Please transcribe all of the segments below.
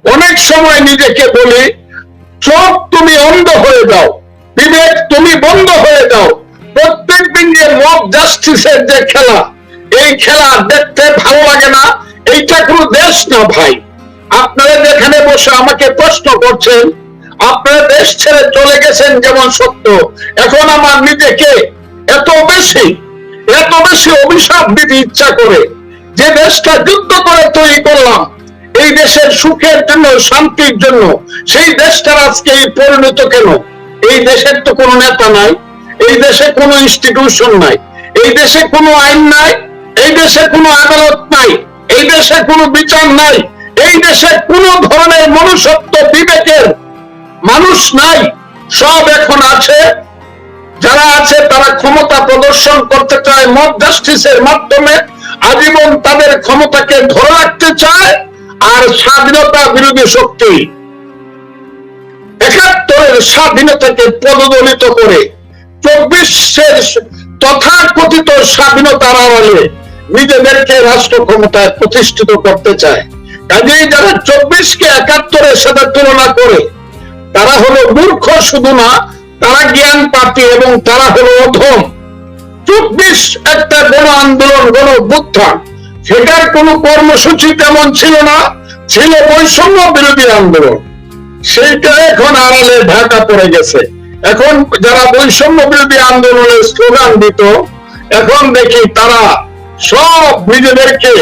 অনেক সময় নিজেকে বলি, চোখ তুমি অন্ধ হয়ে দাও, বিবেক তুমি বন্ধ হয়ে দাও। প্রত্যেকদিন যে মব জাস্টিসের যে খেলা, এই খেলা দেখতে ভালো লাগে না। এইটা কোনো দেশ না ভাই। আপনারা যেখানে বসে আমাকে প্রশ্ন করছেন, আপনারা দেশ ছেড়ে চলে গেছেন যেমন সত্য, এখন আমার নিজেকে এত বেশি অভিশাপ দিতে ইচ্ছা করে, যে দেশটা যুদ্ধ করে তৈরি করলাম এই দেশের সুখের জন্য, শান্তির জন্য, সেই দেশটার আজকে এই পরিণত কেন? এই দেশের তো কোনো নেতা নাই, এই দেশে কোনো ইনস্টিটিউশন নাই, এই দেশে কোনো আইন নাই, এই দেশে কোনো আদালত নাই, এই দেশে কোনো বিচার নাই, এই দেশে কোনো ধরনের মনুষ্যত্ব বিবেকের মানুষ নাই। সব এখন আছে, যারা আছে তারা ক্ষমতা প্রদর্শন করতে চায় মব জাস্টিসের মাধ্যমে, আজীবন তাদের ক্ষমতাকে ধরে রাখতে চায়। আর স্বাধীনতা বিরোধী শক্তি ৭১-এর স্বাধীনতাকে পদদলিত করে ২৪-এর তথাকথিত স্বাধীনতার আড়ালে নিজেদেরকে রাষ্ট্র ক্ষমতায় প্রতিষ্ঠিত করতে চায়। কাজেই যারা ২৪-কে ৭১-এর সাথে তুলনা করে, তারা হলো মূর্খ শুধু না, তারা জ্ঞান পাপী এবং তারা হলো অধম। ২৪ একটা গণ আন্দোলন, গণ অভ্যুত্থান, সেটার কোনো কর্মসূচি তেমন ছিল না, ছিল বৈষম্য বিরোধী আন্দোলন। সেইটা এখন আড়ালে ঢাকা পড়ে গেছে। এখন যারা বৈষম্য বিরোধী আন্দোলনের স্লোগান দিত, এখন দেখি তারা সব নিজেদেরকে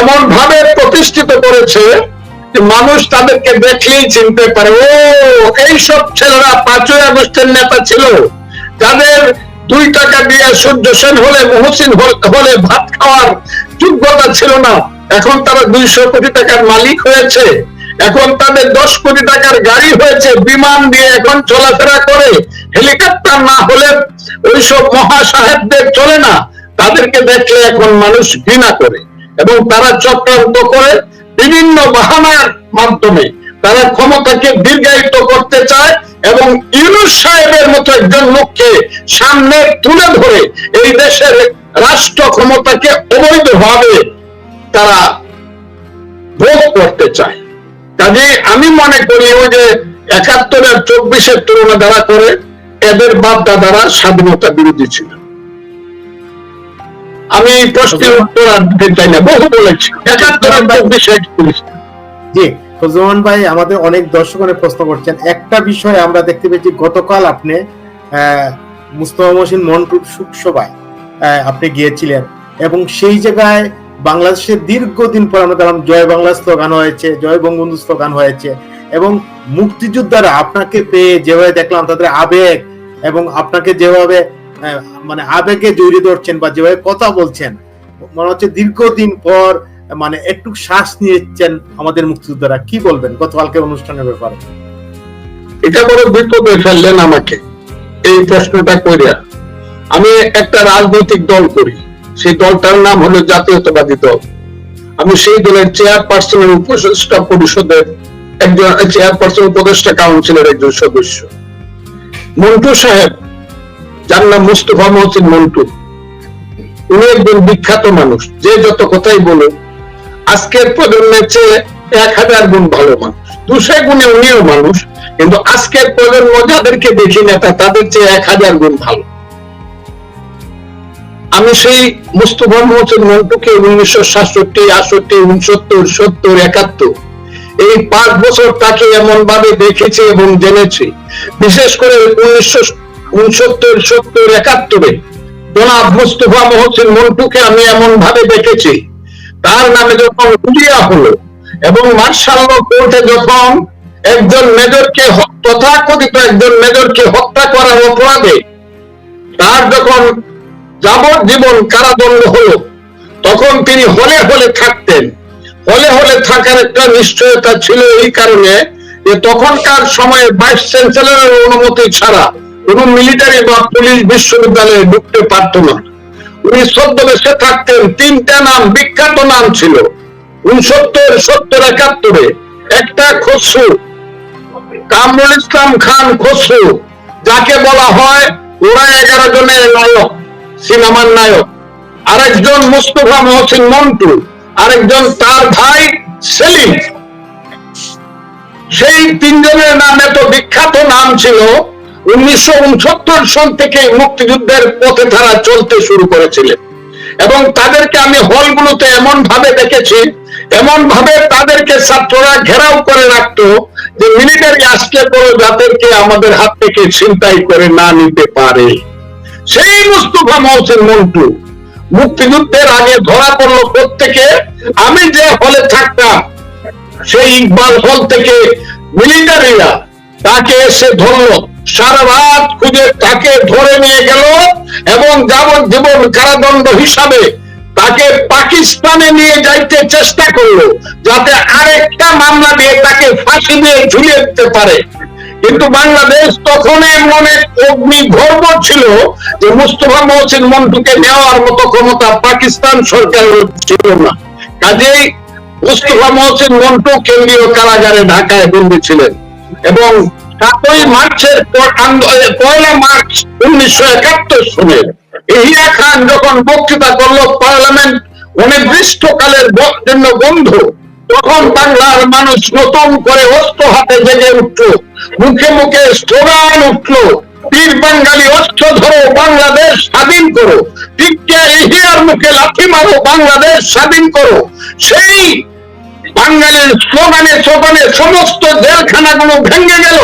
এমন ভাবে প্রতিষ্ঠিত করেছে যে মানুষ তাদেরকে দেখলেই চিনতে পারে। ও, এইসব ছেলেরা ৫ই আগস্টের নেতা ছিল, যাদের ২ টাকা দিয়ে সূর্য সেন হলে, মহসিন হলে ভাত খাওয়ার যোগ্যতা ছিল না, এখন তারা ২০০ কোটি টাকার মালিক হয়েছে। এখন তাদের ১০ কোটি টাকার গাড়ি হয়েছে, বিমান দিয়ে এখন চলাফেরা করে, হেলিকপ্টার না হলে ওইসব মহা সাহেবদের চলে না। তাদেরকে দেখলে এখন মানুষ ঘৃণা করে এবং তারা চক্রান্ত করে বিভিন্ন বাহানার মাধ্যমে তারা ক্ষমতাকে দীর্ঘায়িত করতে চায় এবং ইউনূস সাহেবের মতো একজন লোককে সামনে তুলে ধরে এই দেশের রাষ্ট্র ক্ষমতাকে অবৈধভাবে তারা ভোগ করতে চায়। কাজে আমি মনে করি ওই যে ৭১ আর ২৪-এর তুলনা দ্বারা করে, এদের বাপ দাদারা স্বাধীনতা বিরোধী ছিল। আমি এই প্রশ্নের উত্তর আর দিতে চাই না, বহু বলেছি। ৭১ আর ২৪ জি ফজলুর ভাই, আমাদের অনেক দর্শক প্রশ্ন করছেন। একটা বিষয় আমরা দেখতে পেয়েছি, গতকাল আপনি মুস্তফা মহসিন মন্টুর শোকসভায় আপনি গিয়েছিলেন এবং সেই জায়গায় বাংলাদেশের দীর্ঘদিন পর আমরা দেখলাম জয় বাংলা স্লোগান হয়েছে, জয় বঙ্গবন্ধু স্লোগান হয়েছে এবং মুক্তিযোদ্ধারা আপনাকে পেয়ে যেভাবে দেখলাম তাদের আবেগ এবং আপনাকে যেভাবে মানে আবেগে জড়িয়ে ধরছেন বা যেভাবে কথা বলছেন, মনে হচ্ছে দীর্ঘদিন পর মানে একটু শ্বাস নিয়েছেন আমাদের মুক্তিযোদ্ধারা। কি বলবেন গতকালকে অনুষ্ঠানের ব্যাপারে? এটা বড় বিপদে ফেললেন আমাকে এই প্রশ্নটা কইরা। আমি একটা রাজনৈতিক দল করি, সেই দলটার নাম হলো জাতীয়তাবাদী দল। আমি সেই দলের চেয়ারপারসনের উপদেষ্টা পরিষদের একজন, চেয়ারপারসন উপদেষ্টা কাউন্সিলের একজন সদস্য। মন্টু সাহেব, যার নাম মুস্তফা মহসিন মন্টু, উনি একজন বিখ্যাত মানুষ, যে যত কথাই বলুন আজকের প্রজন্মের চেয়ে ১০০০ গুণ ভালো মানুষ। ২০০ গুণে উনিও মানুষ, কিন্তু আজকের প্রজন্ম যাদেরকে দেখি নেতা, তাদের চেয়ে ১০০০ গুণ ভালো। আমি সেই মুস্তফা মহসিন মন্টুকে ১৯৬৭, ৬৮, ৬৯, ৭০, ৭১ এই ৫ বছর তাকে এমন ভাবে দেখেছি এবং জেনেছি। বিশেষ করে ১৯৬৯, ৭০, ৭১ জনাব মুস্তফা মহসিন মন্টুকে আমি এমন ভাবে দেখেছি, তার নামে যখন হুলিয়া হলো এবং মার্শাল ল কোর্টে যখন একজন মেজরকে, তথাকথিত একজন মেজরকে হত্যা করার অপরাধে তার যখন যাবজ্জীবন কারাদণ্ড হলো, তখন তিনি হলে হলে থাকতেন। হলে হলে থাকার একটা নিশ্চয়তা ছিল এই কারণে যে তখনকার সময়ে ভাইস চ্যান্সেলরের অনুমতি ছাড়া কোন মিলিটারি বা পুলিশ বিশ্ববিদ্যালয়ে ঢুকতে পারত না। উনি ছদ্মবেশে থাকতেন। ৩টা নাম, বিখ্যাত নাম ছিল ৬৯, ৭০, ৭১। একটা খসরু, কামরুল ইসলাম খান খসরু, যাকে বলা হয় ওরা ১১ জনের নায়ক, সিনেমার নায়ক। আরেকজন মুস্তফা মহসিন মন্টু, আরেকজন তার ভাই সেলিম। সেই তিনজনের নাম এত বিখ্যাত নাম ছিল, 1969 সন থেকে মুক্তিযুদ্ধের পথে তারা চলতে শুরু করেছিলেন। এবং তাদেরকে আমি হলগুলোতে এমন ভাবে দেখেছি, এমন ভাবে তাদেরকে ছাত্ররা ঘেরাও করে রাখতো যে মিলিটারি আসলে পরে যাদেরকে আমাদের হাত থেকে ছিনতাই করে না নিতে পারে। সেই মুস্তফা মহসিন মন্টু মুক্তিযুদ্ধের আগে ধরা পড়লো প্রত্যেকে। আমি যে হলে থাকতাম সেই ইকবাল হল থেকে মিলিটারিরা তাকে এসে ধরলো, সারা রাত খুঁজে তাকে ধরে নিয়ে গেল এবং যাবজ্জীবন কারাদণ্ড হিসাবে তাকে পাকিস্তানে নিয়ে যাইতে চেষ্টা করলো, যাতে আরেকটা মামলা দিয়ে তাকে ফাঁসি দিয়ে ঝুলিয়ে দিতে পারে। কিন্তু বাংলাদেশ তখন মনে অগ্নি গর্ব ছিল যে মুস্তফা মহসিন মন্টুকে নেওয়ার মতো ক্ষমতা পাকিস্তান সরকারের ছিল না। কাজেই মুস্তফা মহসিন মন্টু কেন্দ্রীয় কারাগারে ঢাকায় বন্দী ছিলেন এবং 7ই মার্চের 1 মার্চ 1971 সনে ইহিয়া খান যখন বক্তৃতা করলো পার্লামেন্ট অনির্দিষ্টকালের জন্য বন্ধ, তখন বাংলার মানুষ নতুন করে অস্ত্র হাতে জেগে উঠলো, মুখে মুখে স্লোগান উঠলো, পীর বাঙালি অস্ত্র ধরো, বাংলাদেশ স্বাধীন করো, টিকিয়া ইহিয়ার মুখে লাথি মারো, বাংলাদেশ স্বাধীন করো। সেই বাঙালির স্লোগানে স্লোগানে সমস্ত জেলখানাগুলো ভেঙে গেল।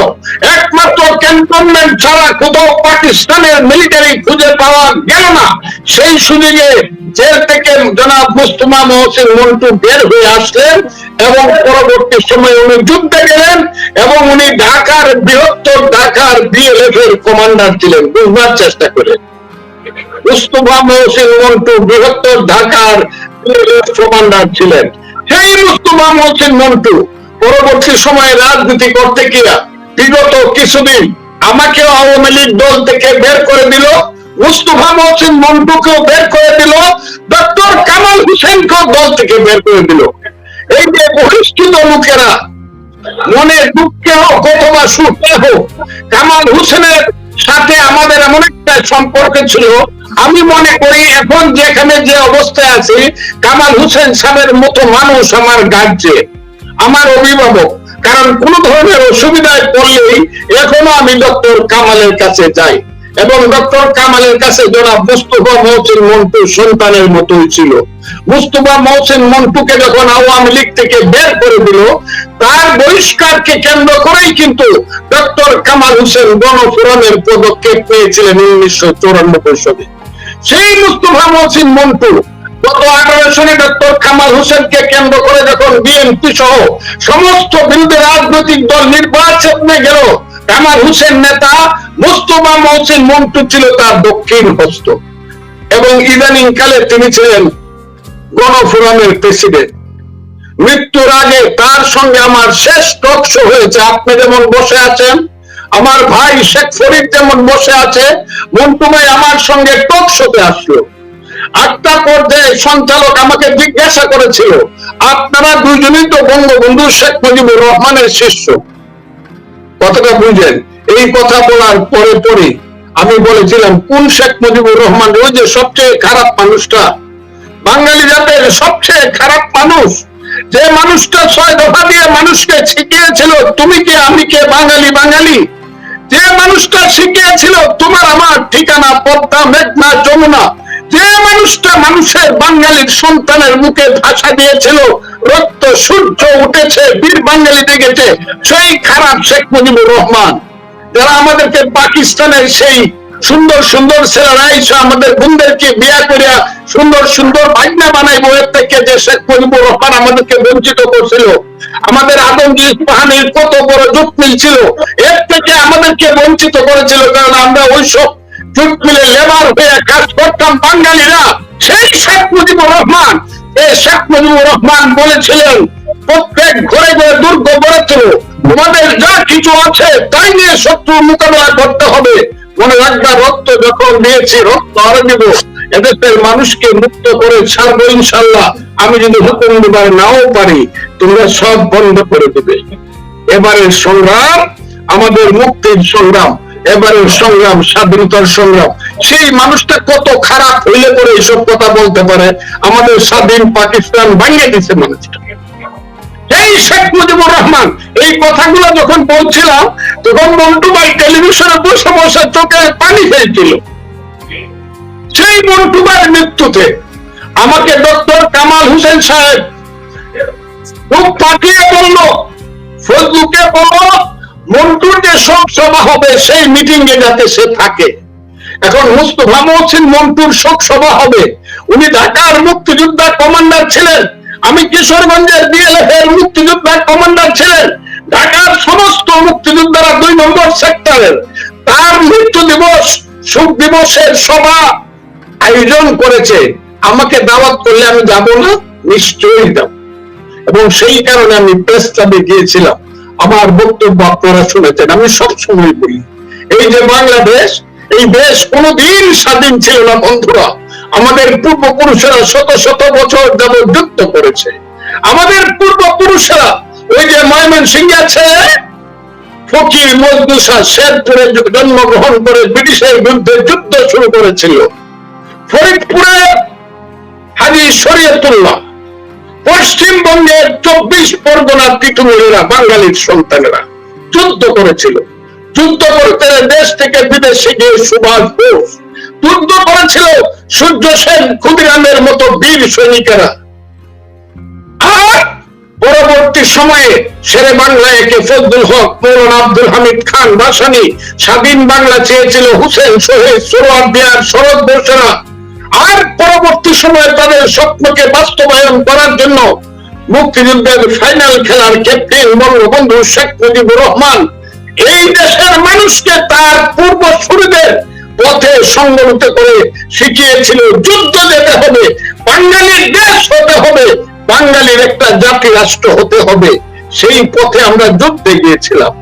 একমাত্র ক্যান্টনমেন্ট ছাড়া কোথাও পাকিস্তানের মিলিটারি খুঁজে পাওয়া গেল না। সেই সুযোগে জেল থেকে জনাব মুস্তফা মহসিন মন্টু বের হয়ে আসলেন এবং পরবর্তী সময়ে উনি যুদ্ধে গেলেন এবং উনি ঢাকার বৃহত্তর ঢাকার বিএলএফ এর কমান্ডার ছিলেন। বুঝবার চেষ্টা করেন, মুস্তফা মহসিন মন্টু বৃহত্তর ঢাকার বিএলএফ কমান্ডার ছিলেন। সেই মুস্তফা মহসিন মন্টু পরবর্তী সময়ে রাজনীতি করতে গিয়া বিগত কিছুদিন আমাকেও আওয়ামী লীগ দল থেকে বের করে দিল, মুস্তফা মহসিন মন্টুকেও বের করে দিল, ডক্টর কামাল হোসেনকেও দল থেকে বের করে দিল। এই যে বহিষ্কৃত লোকেরা মনে দুঃখে হোক অথবা সুখে হোক, কামাল হোসেনের সাথে আমাদের এমন একটা সম্পর্ক ছিল, আমি মনে করি এখন যেখানে যে অবস্থায় আছি কামাল হোসেন সাহেবের মতো মানুষ আমার গার্জে, আমার অভিভাবক। কারণ কোন ধরনের অসুবিধায় পড়লেই এখনো আমি ডক্টর কামালের কাছে যাই এবং ডক্টর কামালের কাছে জনাব মুস্তফা মহসিন মন্টু সন্তানের মতোই ছিল। মুস্তফা মহসিন মন্টুকে যখন আওয়ামী লীগ থেকে বের করে দিল, তার বহিষ্কারকে কেন্দ্র করেই কিন্তু ডক্টর কামাল হোসেন গণফোরামের পদক্ষেপ পেয়েছিলেন 1994 সালে। সেই মুস্তফা মহসিন মন্টু গত 18 সনে ডক্টর কামাল হোসেনকে কেন্দ্র করে যখন বিএনপি সহ সমস্ত বিরোধী রাজনৈতিক দল নির্বাচনে গেল, কামাল হোসেন নেতা মুস্তফা মহসিন মন্টু ছিল তার দক্ষিণ হস্ত এবং ইদানিং কালে তিনি ছিলেন গণফোরামের প্রেসিডেন্ট। মৃত্যুর আগে তার সঙ্গে আমার শেষ টক শো হয়েছে। আপনি যেমন বসে আছেন, আমার ভাই শেখ ফরিদ যেমন বসে আছে, মন্টু ভাই আমার সঙ্গে টক শোতে আসলো। 8টা পর্যায়ে সঞ্চালক আমাকে জিজ্ঞাসা করেছিল, আপনারা দুজনেই তো বঙ্গবন্ধু শেখ মুজিবুর রহমানের শিষ্য, কতটা বুঝেন? এই কথা বলার পরে পরে আমি বলেছিলাম, কোন শেখ মুজিবুর রহমান? ওই যে সবচেয়ে খারাপ মানুষটা, বাঙালি জাতের সবচেয়ে খারাপ মানুষ, যে মানুষটা 6 দফা দিয়ে মানুষকে শিখিয়েছিল তুমি কে আমি কে, বাঙালি বাঙালি। যে মানুষটা শিখিয়েছিল তোমার আমার ঠিকানা পদ্মা মেঘনা যমুনা। যে মানুষটা মানুষের বাঙালির সন্তানের মুখে ভাষা দিয়েছিল রক্ত সূর্য উঠেছে বীর বাঙালি দেখেছে, সেই খারাপ শেখ মুজিবুর রহমান। যারা আমাদেরকে পাকিস্তানের সেই সুন্দর সুন্দর ছেলেরা এসে আমাদের বোনদেরকে বিয়া করিয়া সুন্দর সুন্দর ভাগ্না বানাই বইয়ের থেকে যে শেখ মুজিবুর রহমান আমাদেরকে বঞ্চিত করছিল, আমাদের আদমজি ইস্পাহানির কত বড় জুট মিল ছিল, এর থেকে আমাদেরকে বঞ্চিত করেছিল। কারণ আমরা ওইসব জুট মিলে লেবার হয়ে কাজ করতাম বাঙালিরা। সেই শেখ মুজিবুর রহমান, এই শেখ মুজিবুর রহমান বলেছিলেন প্রত্যেক ঘরে ঘরে দুর্গ গড়ে তোলো, তোমাদের যা কিছু আছে তাই নিয়ে শত্রুর মোকাবেলা করতে হবে। মনে রাখবা, রক্ত যখন দিয়েছি রক্ত আরো দিব, এদেশের মানুষকে মুক্ত করে ছাড়বো ইনশাল্লাহ। আমি যদি হুকুম দিবার নাও পারি, তোমরা সব বন্ধ করে দেবে। এবারের সংগ্রাম আমাদের মুক্তির সংগ্রাম, এবারের সংগ্রাম স্বাধীনতার সংগ্রাম। সেই মানুষটা কত খারাপ হইলে পরে এইসব কথা বলতে পারে? আমাদের স্বাধীন পাকিস্তান ভাঙিয়ে দিচ্ছে মানুষটা। এই শেখ মুজিবুর রহমান এই কথাগুলো যখন বলছিলাম তখন মন্টু ভাই টেলিভিশনে বসে বসে চোখে পানি ফেলছিল। সেই মন্টু ভাইয়ের মৃত্যুতে আমাকে ডক্টর কামাল হোসেন সাহেব খুব পাঠিয়ে বলল, ফজলুকে বলো মন্টুর যে শোক সভা হবে সেই মিটিং এ যাতে সে থাকে। এখন মুস্তফা মহসিন মন্টুর শোক সভা হবে, উনি ঢাকার মুক্তিযোদ্ধা কমান্ডার ছিলেন, আমি কিশোরগঞ্জের বিএলএফ এর মুক্তিযোদ্ধা কমান্ডার ছিলেন, ঢাকার সমস্ত মুক্তিযোদ্ধারা 2 নম্বর সেক্টরের, তার মৃত্যু দিবস শোক দিবসের সভা আয়োজন করেছে। আমাকে দাওয়াত করলে আমি যাব না? নিশ্চয়ই যাব। এবং সেই কারণে আমি প্রেস ক্লাবে গিয়েছিলাম। আমার বক্তব্য আপনারা শুনেছেন। আমি সবসময় বলি, এই যে বাংলাদেশ, এই দেশ কোনোদিন স্বাধীন ছিল না বন্ধুরা। আমাদের পূর্বপুরুষেরা শত শত বছর যাবৎ যুদ্ধ করেছে। আমাদের পূর্বপুরুষেরা ওই যে ময়মনসিংহে আছে ফকির মজনু শাহ শেরপুরে জন্মগ্রহণ করে ব্রিটিশের বিরুদ্ধে যুদ্ধ শুরু করেছিল। ফরিদপুরে হাজী শরীয়তুল্লাহ, পশ্চিমবঙ্গের 24 পরগনার তীতুমীরেরা বাঙালির সন্তানেরা যুদ্ধ করেছিল। যুদ্ধ করতে দেশ থেকে বিদেশে গিয়ে সুভাষ বোস, যুদ্ধ করেছিল সূর্য সেন, ক্ষুদিরামের মতো বীর সৈনিকেরা। আর পরবর্তী সময়ে শেরে বাংলা একে ফজলুল হক, মৌলানা আব্দুল হামিদ খান ভাসানী, স্বাধীন বাংলা চেয়েছিল হুসেন শহীদ, সোহরাওয়ার্দী, শরৎ বোসেরা। আর পরবর্তী সময়ে তাদের স্বপ্নকে বাস্তবায়ন করার জন্য মুক্তিযুদ্ধের ফাইনাল খেলার ক্যাপ্টেন বঙ্গবন্ধু শেখ মুজিবুর রহমান এই দেশের মানুষকে তার পূর্বসূরীদের পথে সংগঠিত করে শিখিয়েছিল যুদ্ধ যেতে হবে, বাঙালির দেশ হতে হবে, বাঙালির একটা জাতি রাষ্ট্র হতে হবে। সেই পথে আমরা যুদ্ধে গিয়েছিলাম।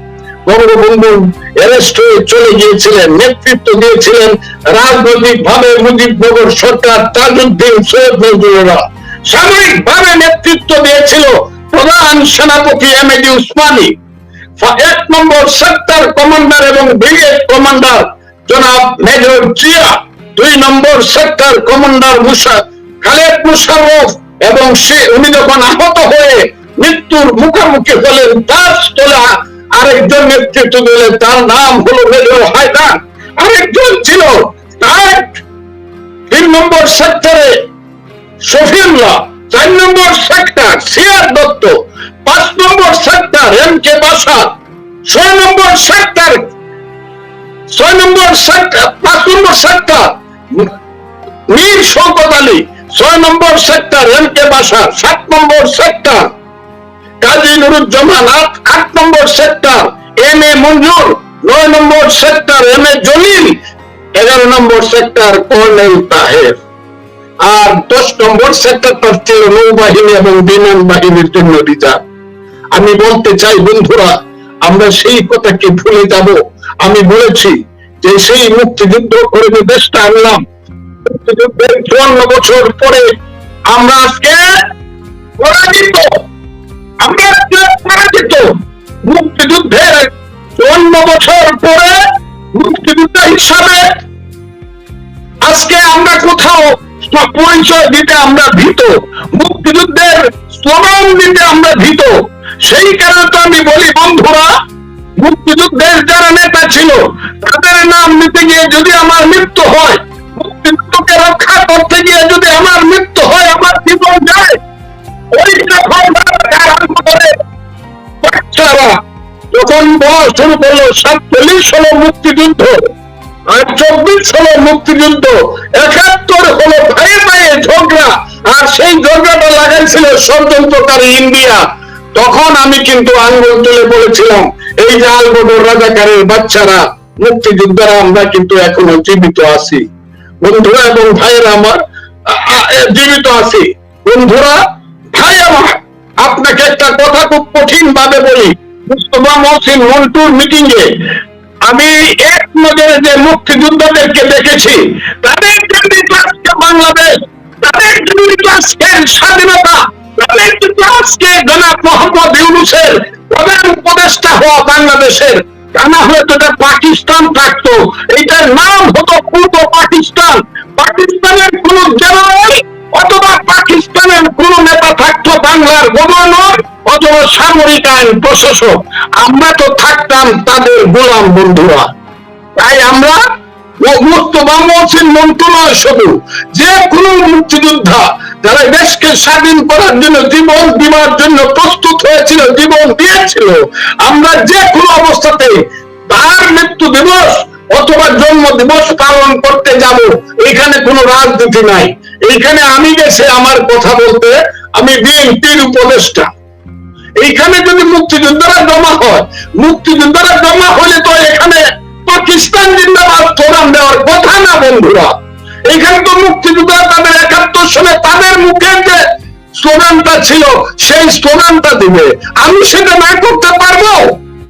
বঙ্গবন্ধু অ্যারেস্ট হয়ে চলে গিয়েছিলেন, নেতৃত্ব দিয়েছিলেন রাজনৈতিক ভাবে মুজিবনগর সরকার, তাজউদ্দিন, সৈয়দ নজরুলরা। সামরিক ভাবে নেতৃত্ব দিয়েছিল প্রধান সেনাপতি এমএজি উসমানী। 1 নম্বর সেক্টর কমান্ডার এবং ব্রিগেড কমান্ডার জনাব মেজর জিয়া, 2 নম্বর সেক্টর কমান্ডার খালেদ মুশাররফ, এবং উনি যখন আহত হয়ে মৃত্যুর মুখোমুখি হলেন তার স্থলে আরেকজন নেতৃত্ব দিলেন, তার নাম হলো মেজর হায়দার। আরেকজন ছিল তার 3 নম্বর সেক্টরে শফিউল্লাহ, 4 নম্বর সেক্টর সিআর দত্ত, 5 নম্বর সেক্টর এম.কে. বাসার, 6 নম্বর সেক্টর 5 নম্বর সেক্টর মীর শওকত আলী, 6 নম্বর সেক্টর এম.কে. বাসার, 7 নম্বর সেক্টর কাজী নুরুজ্জামান, 8 নম্বর সেক্টর এম.এ. মঞ্জুর, 9 নম্বর সেক্টর এম.এ. জলিল, 11 নম্বর সেক্টর কর্নেল তাহের। আর 10 নম্বর সেক্টরটা ছিল নৌবাহিনী এবং বিমান বাহিনীর জন্য রিজার্ভ। আমি বলতে চাই বন্ধুরা, আমরা সেই কথাকে ভুলে যাব। আমি বলেছি যে সেই মুক্তিযুদ্ধ করে যে দেশটা আনলাম, মুক্তিযুদ্ধের 54 বছর পরে আমরা আজকে পরাজিত। আমরা পরাজিত। মুক্তিযুদ্ধের 54 বছর পরে মুক্তিযুদ্ধ হিসাবে আজকে আমরা কোথাও পরিচয় দিতে আমরা ভীত, মুক্তিযুদ্ধের স্লোগান দিতে আমরা ভীত। সেই কারণে তো আমি বলি বন্ধুরা, মুক্তিযুদ্ধের যারা নেতা ছিল তাদের নাম নিতে গিয়ে যদি আমার মৃত্যু হয়, মুক্তিযুদ্ধকে রক্ষা করতে গিয়ে যদি আমার মৃত্যু হয়, আমার জীবন যায়, ওই বাচ্চারা যখন বলা শুরু করলো 47 হলো মুক্তিযুদ্ধ, আর 24 হলো মুক্তিযুদ্ধ, 71 হলো ভাইয়ে ভাইয়ে ঝগড়া, আর সেই ঝগড়াটা লাগাইছিল ষড়যন্ত্রকারী ইন্ডিয়া। তখন আমি কিন্তু আঙ্গুল তুলে বলেছিলাম, এই যে আলবদর রাজাকারের বাচ্চারা, মুক্তিযোদ্ধারা, আমরা কিন্তু এখনো জীবিত আছি বন্ধুরা এবং ভাইয়েরা আমার, জীবিত আছি বন্ধুরা। ভাই আমার, আপনাকে একটা কথা খুব কঠিন ভাবে বলি, মুস্তফা মহসিন মন্টুর মিটিং এ আমি এক নজরে যে মুক্তিযোদ্ধাদেরকে দেখেছি, তাদের জন্য আজকে বাংলাদেশ, তাদের জন্য আজকের স্বাধীনতা, তাদের জন্য আজকে জনাব মোহাম্মদ ইউনূসের প্রধান উপদেষ্টা হওয়া বাংলাদেশের। তা না হলে তো এটা পাকিস্তান থাকতো, এইটার নাম হতো পূর্ব পাকিস্তান। পাকিস্তানের কোন জেনারেল অথবা পাকিস্তানের কোন নেতা থাকতো বাংলার গভর্নর অথবা সামরিক আইন প্রশাসক, আমরা তো থাকতাম তাদের গোলাম বন্ধুরা। তাই আমরা মোস্তফা মহসিন মন্টু নয়, শুধু যে কোনো মুক্তিযোদ্ধা যারা দেশকে স্বাধীন করার জন্য জীবন দেওয়ার জন্য প্রস্তুত হয়েছিল, জীবন দিয়েছিল, আমরা যে কোনো অবস্থাতে তার মৃত্যু দিবস অথবা জন্ম দিবস পালন করতে যাব। এখানে কোনো রাজনীতি নাই। এইখানে আমি গেছে আমার কথা বলতে, আমি বিএনপির উপদেষ্টা। এইখানে যদি মুক্তিযোদ্ধারা জমা হয়, মুক্তিযোদ্ধারা জমা হলে তো এখানে পাকিস্তান জিন্দাবাদ স্লোগান দেওয়ার কথা না বন্ধুরা। এখানে তো মুক্তিযোদ্ধা তাদের 71 সালে তাদের মুখে যে স্লোগানটা ছিল সেই স্লোগানটা দিবে। আমি সেটা না করতে পারবো?